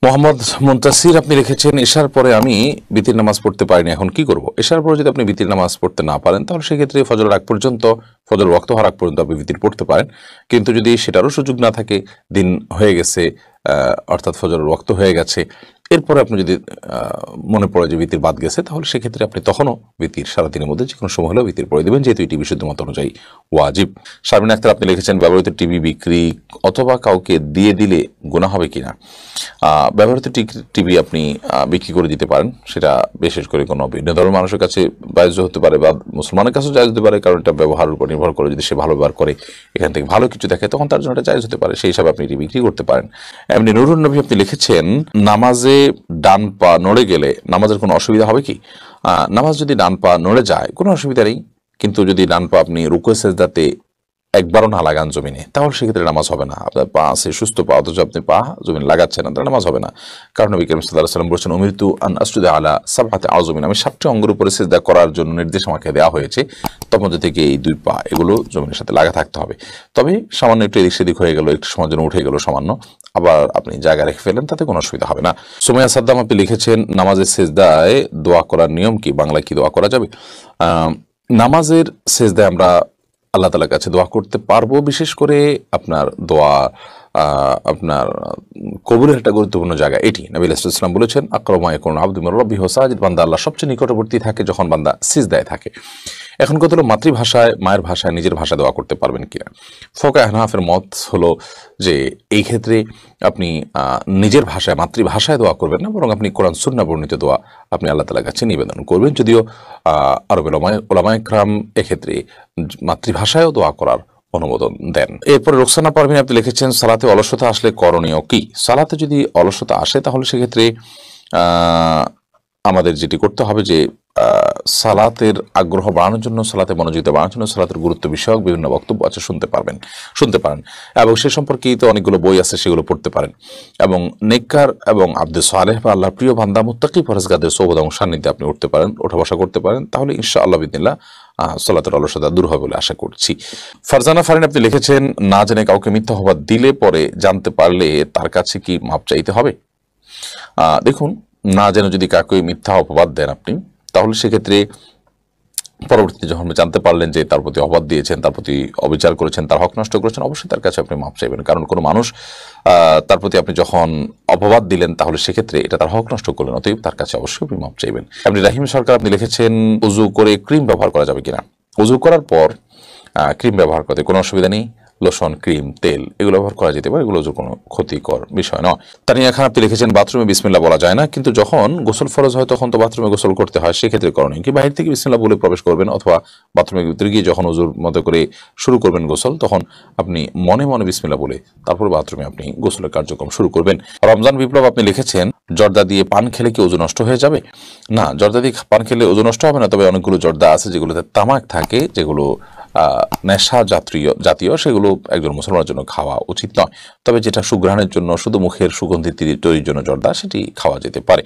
মোহাম্মদ মুনতাসির আপনি লিখেছেন, এশার পরে আমি বিতির নামাজ পড়তে পারিনি, এখন কি করব? এশার পরে যদি আপনি বিতির নামাজ পড়তে না পারেন তাহলে সেক্ষেত্রে ফজরের আগ পর্যন্ত, ফজর ওয়াক্ত হওয়ার আগ পর্যন্ত আপনি বিতির পড়তে পারেন। কিন্তু যদি সেটারও সুযোগ না থাকে, দিন হয়ে গেছে, অর্থাৎ ফজরের ওয়াক্ত হয়ে গেছে, এরপরে আপনি যদি মনে পড়ে যে বিতির বাদ গেছে, তাহলে সেক্ষেত্রে আপনি তখনও বিতির সারাদিনের মধ্যে যে কোনো সময় হলেও বিতির পড়ে দেবেন, যেহেতু এটি বিশুদ্ধ মত অনুযায়ী ওয়াজিব। শারমিন আক্তার আপনি লিখেছেন, ব্যবহৃত টিভি বিক্রি অথবা কাউকে দিয়ে দিলে গুনাহ হবে কিনা? ব্যবহৃত টিভি আপনি বিক্রি করে দিতে পারেন, সেটা বিশেষ করে কোনো ভিন্ন ধর্মের মানুষের কাছে জায়েজ হতে পারে বা মুসলমানের কাছেও জায়েজ হতে পারে, কারণ এটা ব্যবহারের উপর নির্ভর করে। যদি সে ভালো ব্যবহার করে, এখান থেকে ভালো কিছু দেখে, তখন তার জন্য এটা জায়েজ হতে পারে, সেই হিসাবে আপনি এটি বিক্রি করতে পারেন। এমনি নুরুন নবী আপনি লিখেছেন, নামাজে ডান পা নড়ে গেলে নামাজের কোনো অসুবিধা হবে কি? নামাজ যদি ডান পা নড়ে যায় কোনো অসুবিধা নেই, কিন্তু যদি ডান পা আপনি রুকু সেজদাতে একবারও না লাগান জমিনে, তাহলে সেক্ষেত্রে নামাজ হবে না। আপনার পা আছে, সুস্থ পা, অথচ আপনি পা জমিনে লাগাচ্ছেন না, তাহলে নামাজ হবে না। কারণ নবী করিম সাল্লাল্লাহু আলাইহি ওয়াসাল্লাম বলেছেন, উমিরতু আন আসজুদা আলা সাবআতি আযমিন, আমি 7টি অঙ্গের উপরে সিজদা করার জন্য নির্দেশ আমাকে দেওয়া হয়েছে, তার মধ্যে থেকে এই 2 পা এগুলো জমিনের সাথে লাগা থাকতে হবে। তবে সামান্য একটু এদিক সেদিক হয়ে গেল, একটু সময়ের জন্য উঠে গেল সামান্য, আবার আপনি জায়গা রেখে ফেলেন, তাতে কোনো অসুবিধা হবে না। সুমাইয়া সাদ্দাম আপনি লিখেছেন, নামাজের সিজদায় দোয়া করার নিয়ম কি? বাংলায় কি দোয়া করা যাবে? নামাজের সিজদায় আমরা আল্লাহ তাআলার কাছে দোয়া করতে পারবো। বিশেষ করে আপনার দোয়া আপনার কবুলের একটা গুরুত্বপূর্ণ জায়গা এটি। নবী সাল্লাল্লাহু আলাইহি ওয়াসাল্লাম বলেছেন, আকরামু মা ইয়াকুনু আবদু মির রাব্বিহি ওয়া সাজিদ, বান্দা আল্লাহ সবচেয়ে নিকটবর্তী থাকে যখন বান্দা সিজদায় থাকে। এখন কত হলো, মাতৃভাষায়, মায়ের ভাষায়, নিজের ভাষায় দোয়া করতে পারবেন কিনা? ফুকাহা হানাফের মত হলো যে এই ক্ষেত্রে আপনি নিজের ভাষায়, মাতৃভাষায় দোয়া করবেন না, বরং আপনি কোরআন সুন্নাহ বর্ণিত দোয়া আপনি আল্লাহ তাআলার কাছে নিবেদন করবেন। যদিও আরবের উলামায়ে কেরাম এক্ষেত্রে মাতৃভাষায়ও দোয়া করার অনুমোদন দেন। এরপরে রোকসানা পারভিন আপনি লিখেছেন, সালাতে অলসতা আসলে করণীয় কি? সালাতে যদি অলসতা আসে তাহলে সেক্ষেত্রে আমাদের যেটি করতে হবে যে সালাতের আগ্রহ বাড়ানোর জন্য, সালাতে মনোযোগিতা বাড়ানোর জন্য সালাতের গুরুত্ব বিষয়ক বিভিন্ন বক্তব্য আছে, শুনতে পারেন এবং সে সম্পর্কিত অনেকগুলো বই আছে, সেগুলো পড়তে পারেন। এবং নেককার এবং আব্দে সালেহ বা আল্লাহর প্রিয় বান্দা মুত্তাকি পরহেজগারদের সোহবত এবং সান্নিধ্যে আপনি উঠতে পারেন, ওঠা বসা করতে পারেন, তাহলে ইনশাআল্লাহ বিদিনিল্লাহ সালাতের অলসতা দূর হবে বলে আশা করছি। ফারজানা ফারিন আপনি লিখেছেন, না জেনে কাউকে মিথ্যা অপবাদ দিলে পরে জানতে পারলে তার কাছে কি মাপ চাইতে হবে? দেখুন, না জেনে যদি কাউকে মিথ্যা অপবাদ দেন আপনি, তাহলে সেক্ষেত্রে পরবর্তীতে যখন জানতে পারলেন যে তার প্রতি অপবাদ দিয়েছেন, তার প্রতি অবিচার করেছেন, তার হক নষ্ট করেছেন, অবশ্যই তার কাছে আপনি মাপ চাইবেন। কারণ কোনো মানুষ তার প্রতি আপনি যখন অপবাদ দিলেন, তাহলে সেক্ষেত্রে এটা তার হক নষ্ট করলেন, অতএব তার কাছে অবশ্যই আপনি মাপ চাইবেন। আপনি রাহিম সরকার আপনি লিখেছেন, উযু করে ক্রিম ব্যবহার করা যাবে কিনা? উযু করার পর ক্রিম ব্যবহার করতে কোনো অসুবিধা নেই। লোশন, ক্রিম, তেল এগুলো ব্যবহার করা যেতে পারে, এগুলো কোনো ক্ষতিকর বিষয় নয়। তানিয়া খান আপনি লিখেছেন, বাথরুমে বিসমিল্লাহ বলা যায় না, কিন্তু যখন গোসল ফরজ হয় তখন তো বাথরুমে গোসল করতে হয়, সেক্ষেত্রে করণীয় কি? বাইরে থেকে বিসমিল্লাহ বলে প্রবেশ করবেন, অথবা বাথরুমের ভিতরে গিয়ে যখন উযুর মতো করে শুরু করবেন গোসল, তখন আপনি মনে মনে বিসমিল্লাহ বলে তারপর বাথরুমে আপনি গোসলের কার্যক্রম শুরু করবেন। রমজান বিপ্লব আপনি লিখেছেন, জর্দা দিয়ে পান খেলে কি ওযু নষ্ট হয়ে যাবে? না, জর্দা দিয়ে পান খেলে ওযু নষ্ট হবে না, তবে অনেকগুলো জর্দা আছে যেগুলোতে তামাক থাকে, যেগুলো নেশা জাতীয়, সেগুলো একজন মুসলমানের জন্য খাওয়া উচিত নয়। তবে যেটা সুঘ্রাণের জন্য, শুধু মুখের সুগন্ধি তৈরির জন্য জর্দা, সেটি খাওয়া যেতে পারে।